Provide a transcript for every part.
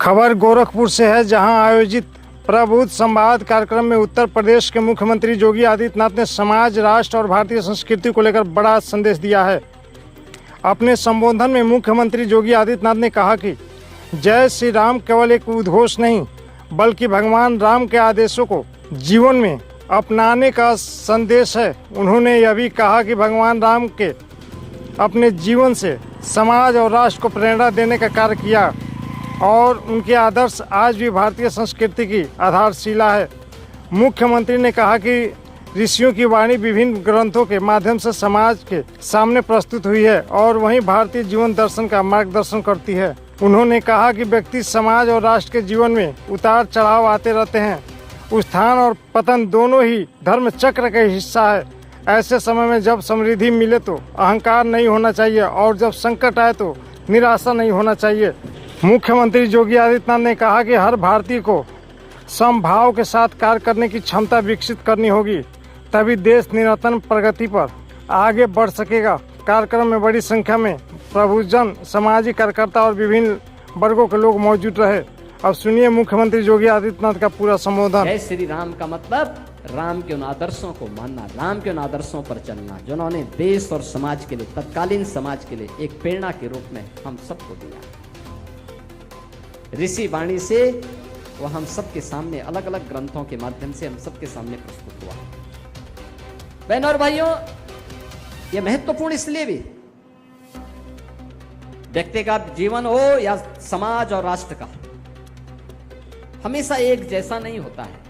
खबर गोरखपुर से है, जहां आयोजित प्रबुद्ध संवाद कार्यक्रम में उत्तर प्रदेश के मुख्यमंत्री योगी आदित्यनाथ ने समाज, राष्ट्र और भारतीय संस्कृति को लेकर बड़ा संदेश दिया है। अपने संबोधन में मुख्यमंत्री योगी आदित्यनाथ ने कहा कि जय श्री राम केवल एक उद्घोष नहीं, बल्कि भगवान राम के आदेशों को जीवन में अपनाने का संदेश है। उन्होंने यह भी कहा कि भगवान राम के अपने जीवन से समाज और राष्ट्र को प्रेरणा देने का कार्य किया और उनके आदर्श आज भी भारतीय संस्कृति की आधारशिला है। मुख्यमंत्री ने कहा कि ऋषियों की वाणी विभिन्न ग्रंथों के माध्यम से समाज के सामने प्रस्तुत हुई है और वहीं भारतीय जीवन दर्शन का मार्गदर्शन करती है। उन्होंने कहा कि व्यक्ति, समाज और राष्ट्र के जीवन में उतार चढ़ाव आते रहते हैं। उत्थान और पतन दोनों ही धर्म चक्र का हिस्सा है। ऐसे समय में जब समृद्धि मिले तो अहंकार नहीं होना चाहिए और जब संकट आए तो निराशा नहीं होना चाहिए। मुख्यमंत्री योगी आदित्यनाथ ने कहा कि हर भारतीय को समभाव के साथ कार्य करने की क्षमता विकसित करनी होगी, तभी देश निरंतर प्रगति पर आगे बढ़ सकेगा। कार्यक्रम में बड़ी संख्या में प्रबुद्धजन, सामाजिक कार्यकर्ता और विभिन्न वर्गों के लोग मौजूद रहे। अब सुनिए मुख्यमंत्री योगी आदित्यनाथ का पूरा संबोधन। जय श्री राम का मतलब राम के उन आदर्शों को मानना, राम के उन आदर्शों पर चलना जिन्होंने देश और समाज के लिए, तत्कालीन समाज के लिए एक प्रेरणा के रूप में हम सबको दिया। ऋषि वाणी से वह हम सबके सामने अलग अलग ग्रंथों के माध्यम से हम सबके सामने प्रस्तुत हुआ। बहनों और भाइयों, यह महत्वपूर्ण इसलिए भी, व्यक्तिगत जीवन हो या समाज और राष्ट्र का, हमेशा एक जैसा नहीं होता है।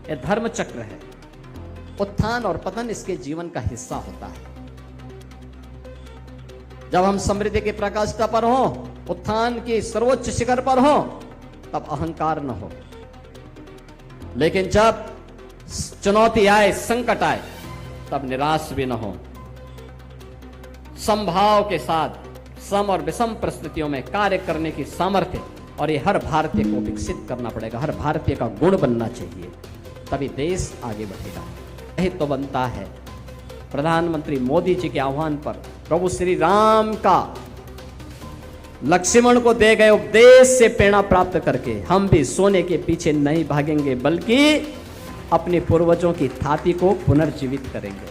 यह धर्म चक्र है। उत्थान और पतन इसके जीवन का हिस्सा होता है। जब हम समृद्धि की प्रकाष्ठा पर हो, उत्थान की सर्वोच्च शिखर पर हो, तब अहंकार न हो। लेकिन जब चुनौती आए, संकट आए, तब निराश भी न हो। समभाव के साथ सम और विषम परिस्थितियों में कार्य करने की सामर्थ्य, और ये हर भारतीय को विकसित करना पड़ेगा। हर भारतीय का गुण बनना चाहिए, तभी देश आगे बढ़ेगा। यही तो बनता है प्रधानमंत्री मोदी जी के आह्वान पर प्रभु श्री राम का लक्ष्मण को दे गए उपदेश से प्रेरणा प्राप्त करके हम भी सोने के पीछे नहीं भागेंगे, बल्कि अपने पूर्वजों की थाती को पुनर्जीवित करेंगे।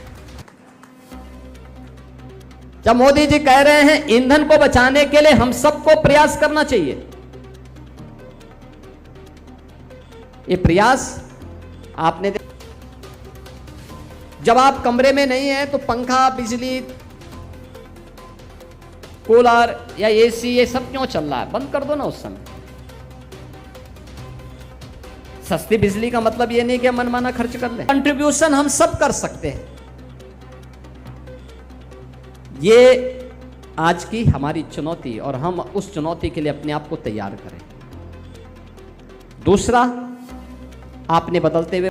जब मोदी जी कह रहे हैं ईंधन को बचाने के लिए हम सबको प्रयास करना चाहिए, ये प्रयास आपने जब आप कमरे में नहीं है तो पंखा, बिजली, कूलर या एसी ये सब क्यों चल रहा है? बंद कर दो ना उस समय। सस्ती बिजली का मतलब ये नहीं कि मनमाना खर्च कर ले। कंट्रीब्यूशन हम सब कर सकते हैं। ये आज की हमारी चुनौती, और हम उस चुनौती के लिए अपने आप को तैयार करें। दूसरा, आपने बदलते हुए